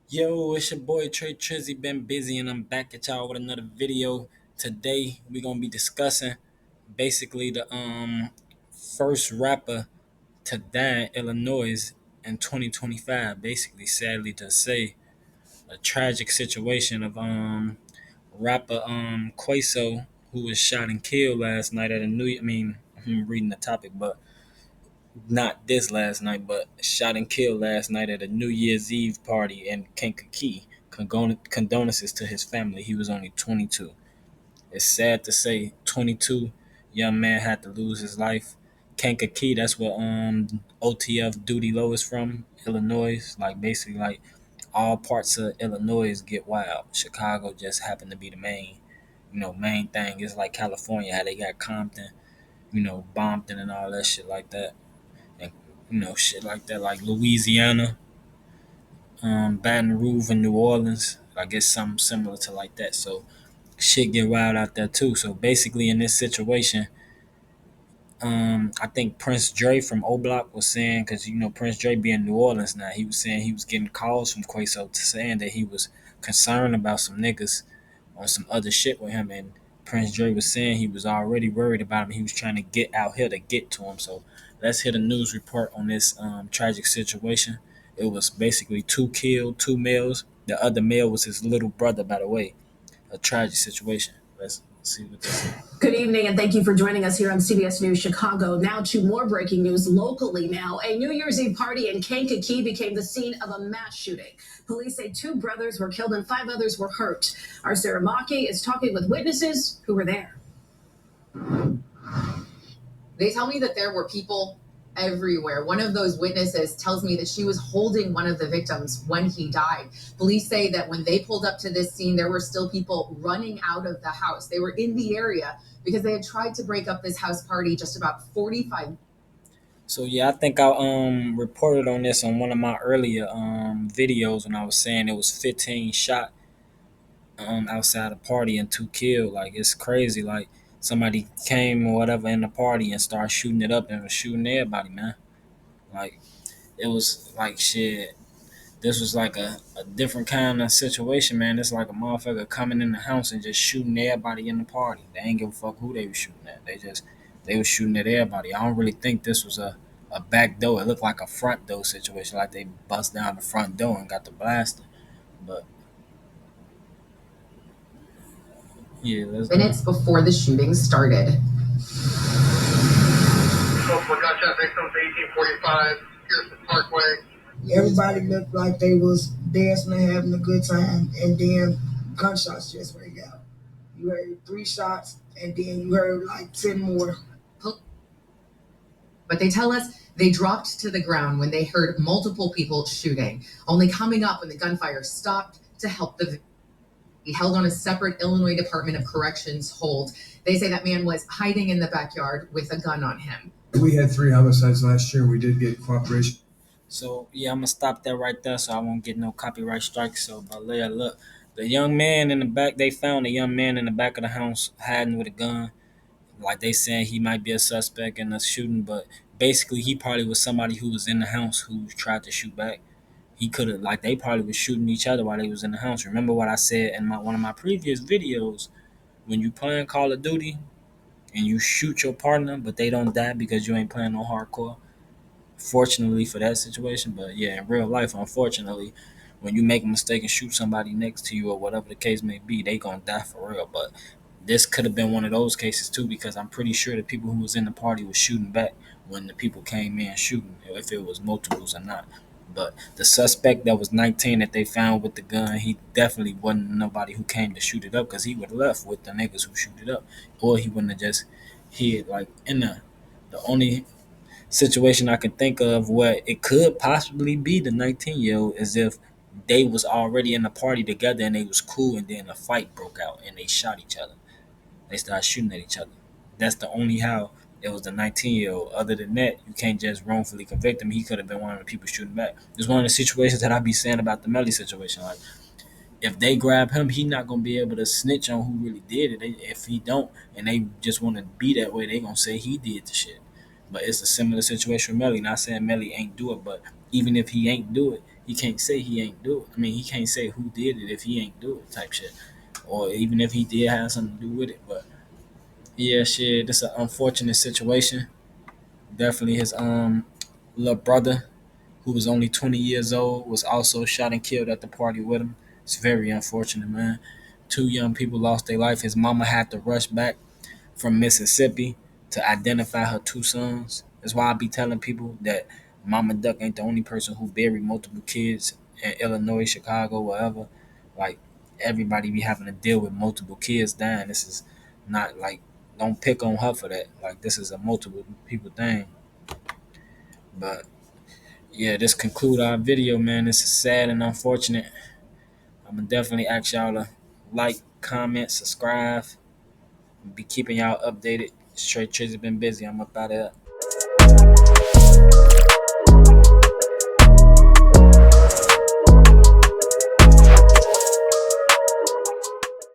Yo, it's your boy Trey Trizzy. Been busy and I'm back at y'all with another video. Today we're gonna be discussing basically the first rapper to die in Illinois in 2025. Basically, sadly to say, a tragic situation of rapper Quayso, who was shot and killed last night at a new. I mean, I'm reading the topic, but not this last night, but shot and killed last night at a New Year's Eve party in Kankakee. Condolences to his family. He was only 22. It's sad to say, 22 young man had to lose his life. Kankakee, that's where OTF Duty Low is from, Illinois. Like basically, like all parts of Illinois get wild. Chicago just happened to be the main thing. It's like California, how they got Compton, Bompton and all that shit like that and shit like that, like Louisiana, Baton Rouge, and New Orleans. I guess something similar to like that. So shit get wild out there too. So basically, in this situation, I think Prince Dre from O Block was saying, because Prince Dre be in New Orleans now, he was saying he was getting calls from Quayso saying that he was concerned about some niggas on some other shit with him, and Prince Dre was saying he was already worried about him. He was trying to get out here to get to him. So let's hear the news report on this tragic situation. It was basically two killed, two males. The other male was his little brother, by the way. A tragic situation. Let's see what this is. Good evening, and thank you for joining us here on CBS News Chicago. Now to more breaking news locally now. A New Year's Eve party in Kankakee became the scene of a mass shooting. Police say two brothers were killed and five others were hurt. Our Sarah Maki is talking with witnesses who were there. They tell me that there were people everywhere. One of those witnesses tells me that she was holding one of the victims when he died. Police say that when they pulled up to this scene, there were still people running out of the house. They were in the area because they had tried to break up this house party just about 45. So yeah, I think I reported on this on one of my earlier videos when I was saying it was 15 shot outside the party and two killed. Like it's crazy. Like somebody came or whatever in the party and started shooting it up and was shooting everybody, man. Like it was like shit. This was like a different kind of situation, man. It's like a motherfucker coming in the house and just shooting everybody in the party. They ain't give a fuck who they was shooting at. They was shooting at everybody. I don't really think this was a back door. It looked like a front door situation, like they bust down the front door and got the blaster. But yeah, let's go. Minutes before the shooting started. Gunshot victims 1845, Pearson Parkway. Everybody looked like they was dancing and having a good time, and then gunshots just rang out. You heard three shots, and then you heard like 10 more. But they tell us they dropped to the ground when they heard multiple people shooting, only coming up when the gunfire stopped to help the he held on a separate Illinois Department of Corrections hold. They say that man was hiding in the backyard with a gun on him. We had 3 homicides last year. We did get cooperation. So yeah, I'm gonna stop that right there, so I won't get no copyright strikes. So, but yeah, look, the young man in the back. They found a young man in the back of the house hiding with a gun. Like they saying he might be a suspect in the shooting, but basically he probably was somebody who was in the house who tried to shoot back. He could have like they probably was shooting each other while they was in the house. Remember what I said in one of my previous videos? When you playing Call of Duty and you shoot your partner, but they don't die because you ain't playing no hardcore. Fortunately for that situation, but yeah, in real life, unfortunately, when you make a mistake and shoot somebody next to you or whatever the case may be, they gonna die for real. But this could have been one of those cases too, because I'm pretty sure the people who was in the party was shooting back when the people came in shooting, if it was multiples or not. But the suspect that was 19 that they found with the gun, he definitely wasn't nobody who came to shoot it up, because he would have left with the niggas who shoot it up, or he wouldn't have just hid like in the only situation I can think of where it could possibly be the 19-year-old is if they was already in the party together and they was cool, and then a fight broke out and they shot each other. They started shooting at each other. That's the only how it was the 19-year-old. Other than that, you can't just wrongfully convict him. He could have been one of the people shooting back. It's one of the situations that I be saying about the Melly situation. Like, if they grab him, he not gonna be able to snitch on who really did it. If he don't, and they just want to be that way, they gonna say he did the shit. But it's a similar situation with Melly. Not saying Melly ain't do it, but even if he ain't do it, he can't say he ain't do it. I mean, he can't say who did it if he ain't do it type shit. Or even if he did have something to do with it. But yeah, shit, this is an unfortunate situation. Definitely his little brother, who was only 20 years old, was also shot and killed at the party with him. It's very unfortunate, man. Two young people lost their life. His mama had to rush back from Mississippi to identify her two sons. That's why I be telling people that Mama Duck ain't the only person who buried multiple kids in Illinois, Chicago, wherever. Like, everybody be having to deal with multiple kids dying. This is not like, don't pick on her for that. Like, this is a multiple people thing. But yeah, this conclude our video, man. This is sad and unfortunate. I'm gonna definitely ask y'all to like, comment, subscribe, be keeping y'all updated. Straight Trizzy been busy. I'm up out of here.